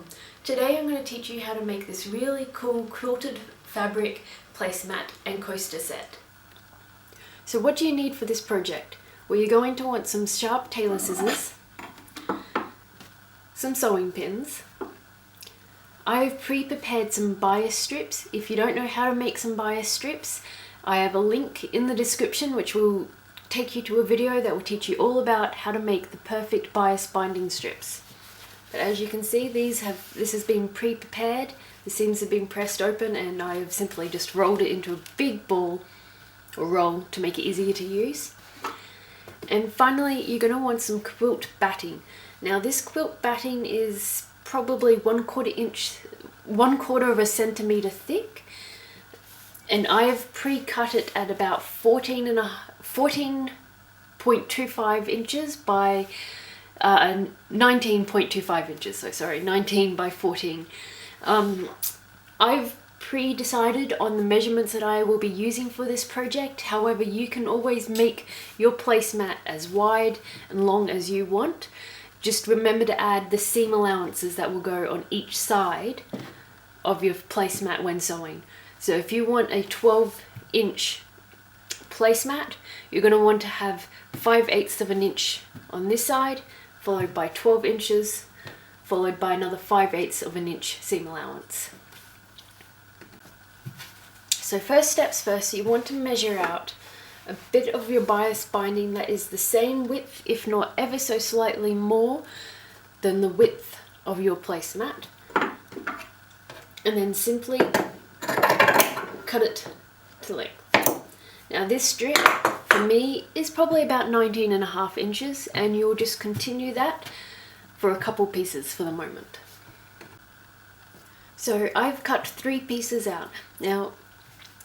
welcome. Today I'm going to teach you how to make this really cool quilted fabric placemat and coaster set. So what do you need for this project? Well, you're going to want some sharp tailor scissors, some sewing pins. I've pre-prepared some bias strips. If you don't know how to make some bias strips, I have a link in the description which will take you to a video that will teach you all about how to make the perfect bias binding strips. But as you can see, this has been pre-prepared. The seams have been pressed open and I have simply just rolled it into a big ball or roll to make it easier to use. And finally, you're going to want some quilt batting. Now this quilt batting is probably 1/4 of a centimetre thick, and I have pre-cut it at about 14.25 inches by 19.25 inches, so sorry, 19 by 14. I've pre-decided on the measurements that I will be using for this project. However, you can always make your placemat as wide and long as you want. Just remember to add the seam allowances that will go on each side of your placemat when sewing. So if you want a 12-inch placemat, you're going to want to have 5/8 of an inch on this side, followed by 12 inches, followed by another 5/8 of an inch seam allowance. So first steps first, you want to measure out a bit of your bias binding that is the same width, if not ever so slightly more than the width of your placemat, and then simply cut it to length. Now this strip for me is probably about 19.5 inches, and you'll just continue that for a couple pieces for the moment. So I've cut 3 pieces out. Now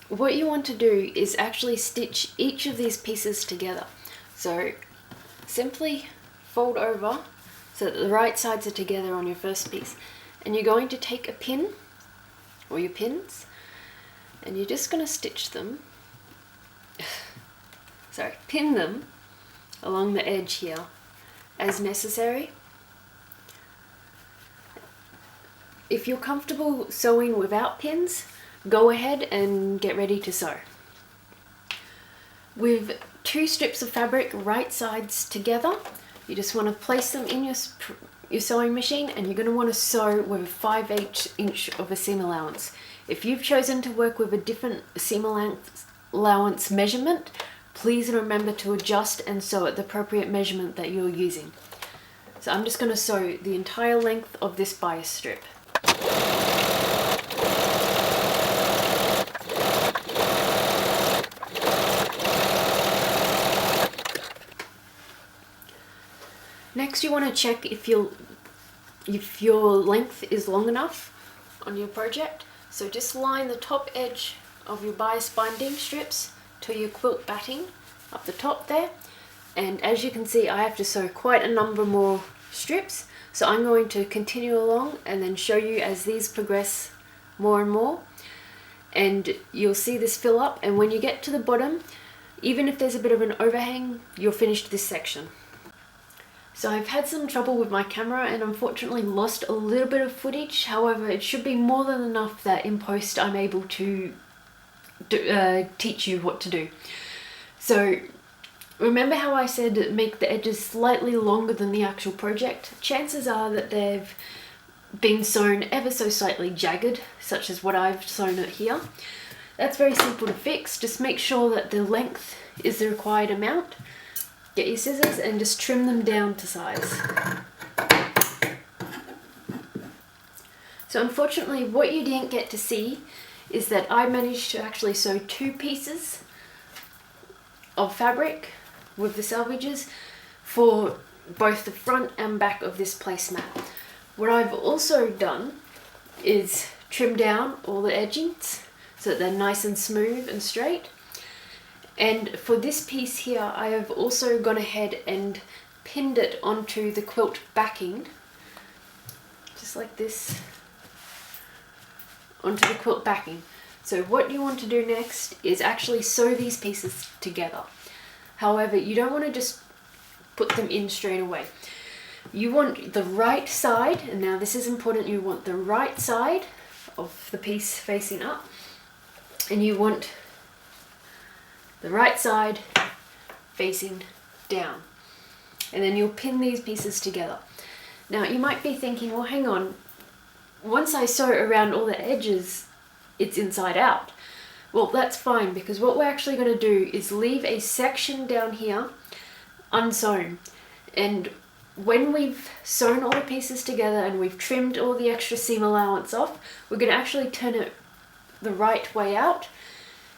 what you want to do is actually stitch each of these pieces together. So simply fold over so that the right sides are together on your first piece, and you're going to take a pin or your pins and you're just going to stitch them, pin them along the edge here as necessary. If you're comfortable sewing without pins, go ahead and get ready to sew. With 2 strips of fabric right sides together, you just want to place them in your sewing machine, and you're going to want to sew with a 5/8 inch of a seam allowance. If you've chosen to work with a different seam allowance measurement, please remember to adjust and sew at the appropriate measurement that you're using. So I'm just going to sew the entire length of this bias strip. Next, you want to check if your length is long enough on your project. So just line the top edge of your bias binding strips to your quilt batting up the top there. And as you can see, I have to sew quite a number more strips. So I'm going to continue along and then show you as these progress more and more. And you'll see this fill up, and when you get to the bottom, even if there's a bit of an overhang, you're finished this section. So I've had some trouble with my camera and unfortunately lost a little bit of footage. However, it should be more than enough that in post I'm able to teach you what to do. So remember how I said make the edges slightly longer than the actual project? Chances are that they've been sewn ever so slightly jagged, such as what I've sewn it here. That's very simple to fix. Just make sure that the length is the required amount. Get your scissors and just trim them down to size. So unfortunately, what you didn't get to see is that I managed to actually sew 2 pieces of fabric with the salvages for both the front and back of this placemat. What I've also done is trim down all the edgings so that they're nice and smooth and straight. And for this piece here, I have also gone ahead and pinned it onto the quilt backing, just like this, onto the quilt backing. So what you want to do next is actually sew these pieces together. However, you don't want to just put them in straight away. You want the right side, and now this is important, you want the right side of the piece facing up, and you want the right side facing down. And then you'll pin these pieces together. Now you might be thinking, well hang on, once I sew around all the edges, it's inside out. Well, that's fine, because what we're actually going to do is leave a section down here unsewn. And when we've sewn all the pieces together and we've trimmed all the extra seam allowance off, we're going to actually turn it the right way out.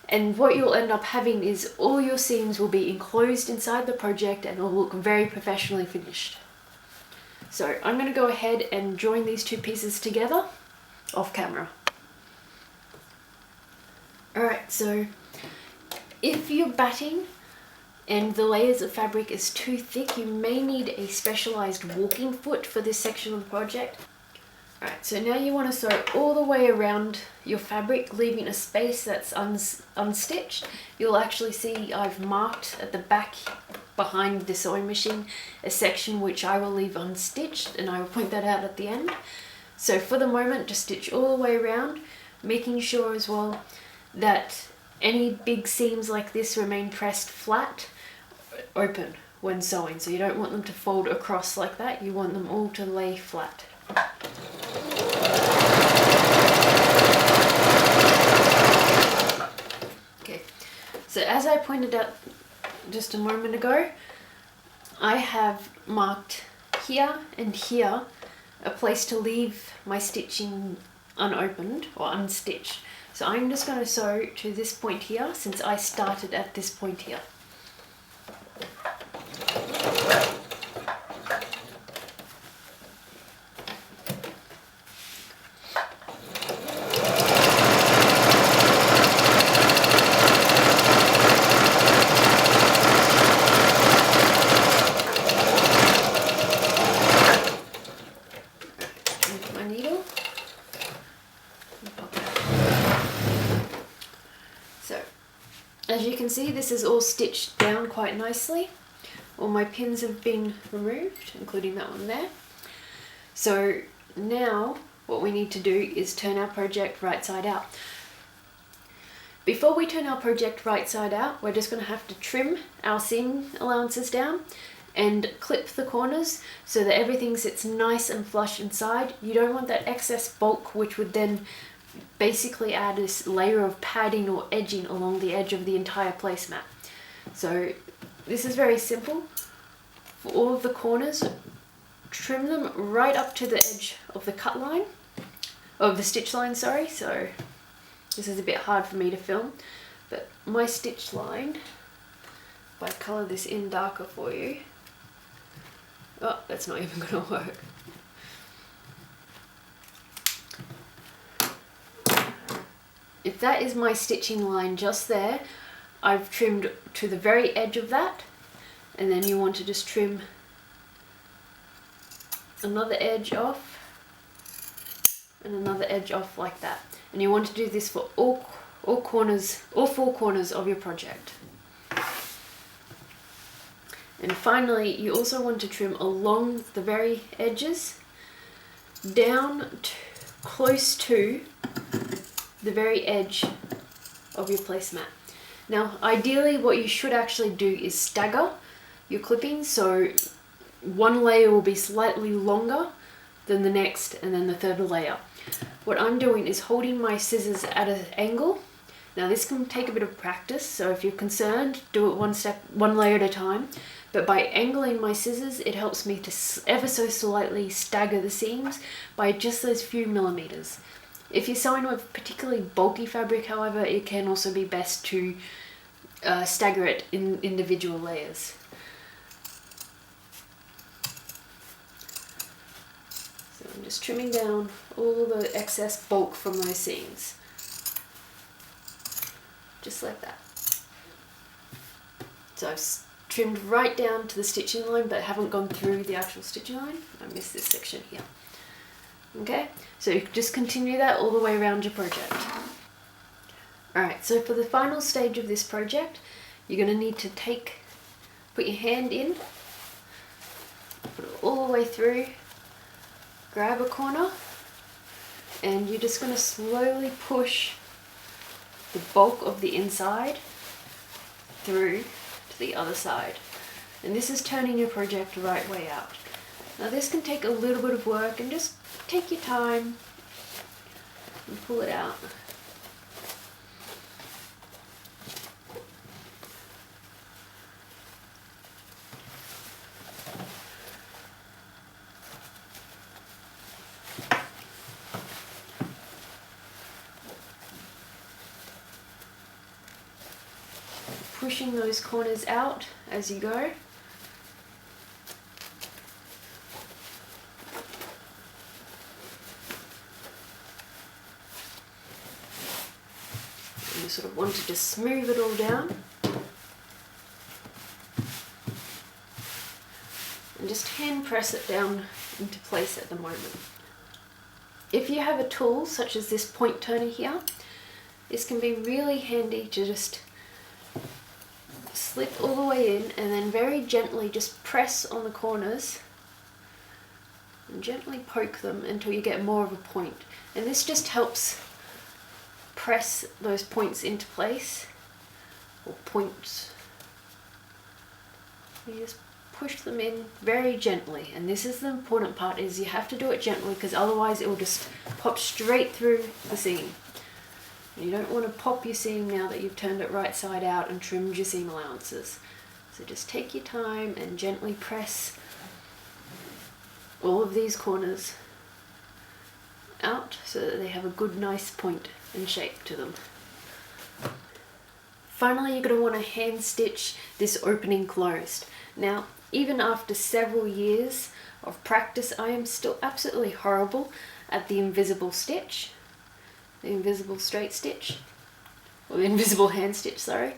And what you'll end up having is all your seams will be enclosed inside the project and will look very professionally finished. So I'm going to go ahead and join these two pieces together off camera. Alright, so if you're batting and the layers of fabric is too thick, you may need a specialized walking foot for this section of the project. Alright, so now you want to sew all the way around your fabric, leaving a space that's unstitched. You'll actually see I've marked at the back behind the sewing machine a section which I will leave unstitched, and I will point that out at the end. So for the moment, just stitch all the way around, making sure as well that any big seams like this remain pressed flat, open when sewing. So you don't want them to fold across like that, you want them all to lay flat. Okay, so as I pointed out just a moment ago, I have marked here and here a place to leave my stitching unopened or unstitched. So I'm just going to sew to this point here, since I started at this point here. My needle. So, as you can see, this is all stitched down quite nicely. All my pins have been removed, including that one there. So now what we need to do is turn our project right side out. Before we turn our project right side out, we're just going to have to trim our seam allowances down and clip the corners so that everything sits nice and flush inside. You don't want that excess bulk, which would then basically add this layer of padding or edging along the edge of the entire placemat. So this is very simple. For all of the corners, trim them right up to the edge of the cut line, of the stitch line, sorry. So this is a bit hard for me to film, but my stitch line, if I colour this in darker for you, oh, that's not even going to work. If that is my stitching line just there, I've trimmed to the very edge of that, and then you want to just trim another edge off and another edge off like that. And you want to do this for all corners, all four corners of your project. And finally, you also want to trim along the very edges down close to the very edge of your placemat. Now, ideally what you should actually do is stagger your clippings, so one layer will be slightly longer than the next and then the third layer. What I'm doing is holding my scissors at an angle. Now this can take a bit of practice, so if you're concerned, do it one layer at a time. But by angling my scissors, it helps me to ever so slightly stagger the seams by just those few millimeters. If you're sewing with particularly bulky fabric, however, it can also be best to stagger it in individual layers. So I'm just trimming down all the excess bulk from those seams. Just like that. So I've trimmed right down to the stitching line, but haven't gone through the actual stitching line. I missed this section here. Okay, so you can just continue that all the way around your project. Alright, so for the final stage of this project, you're going to need to put your hand in, put it all all the way through, grab a corner, and you're just going to slowly push the bulk of the inside through to the other side. And this is turning your project the right way out. Now this can take a little bit of work, and just take your time and pull it out. Pushing those corners out as you go. And you sort of want to just smooth it all down. And just hand press it down into place at the moment. If you have a tool such as this point turner here, this can be really handy to just slip all the way in and then very gently just press on the corners and gently poke them until you get more of a point. And this just helps press those points into place, or points. You just push them in very gently, and this is the important part, is you have to do it gently because otherwise it will just pop straight through the seam. You don't want to pop your seam now that you've turned it right side out and trimmed your seam allowances. So just take your time and gently press all of these corners out so that they have a good nice point and shape to them. Finally, you're going to want to hand stitch this opening closed. Now, even after several years of practice, I am still absolutely horrible at the invisible stitch. The invisible straight stitch, or the invisible hand stitch, sorry.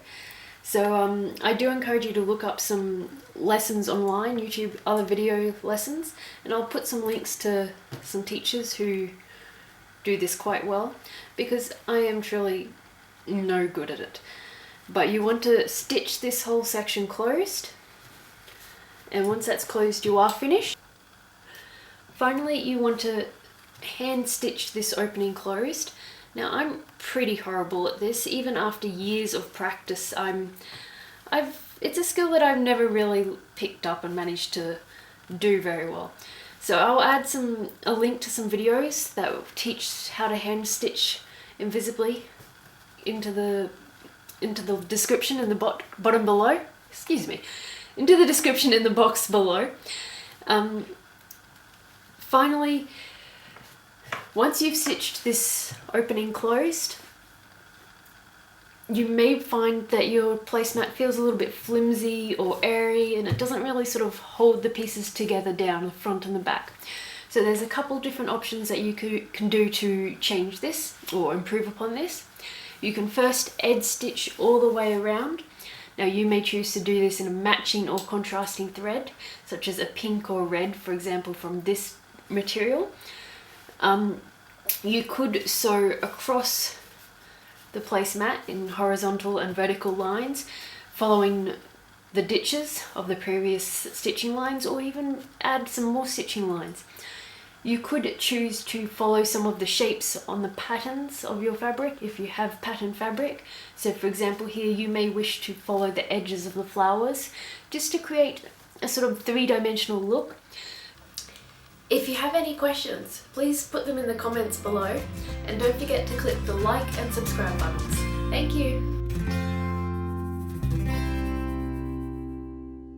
So I do encourage you to look up some lessons online, YouTube, other video lessons, and I'll put some links to some teachers who do this quite well, because I am truly no good at it. But you want to stitch this whole section closed, and once that's closed you are finished. Finally, you want to hand stitch this opening closed. Now I'm pretty horrible at this, even after years of practice. It's a skill that I've never really picked up and managed to do very well. So I'll add a link to some videos that will teach how to hand stitch invisibly into the description in the bottom below. Excuse me, into the description in the box below. Finally, once you've stitched this opening closed, you may find that your placemat feels a little bit flimsy or airy, and it doesn't really sort of hold the pieces together down the front and the back. So there's a couple different options that you can do to change this or improve upon this. You can first edge stitch all the way around. Now you may choose to do this in a matching or contrasting thread, such as a pink or red, for example, from this material. You could sew across the placemat in horizontal and vertical lines, following the ditches of the previous stitching lines, or even add some more stitching lines. You could choose to follow some of the shapes on the patterns of your fabric if you have pattern fabric. So for example, here you may wish to follow the edges of the flowers just to create a sort of three-dimensional look. If you have any questions, please put them in the comments below, and don't forget to click the like and subscribe buttons. Thank you!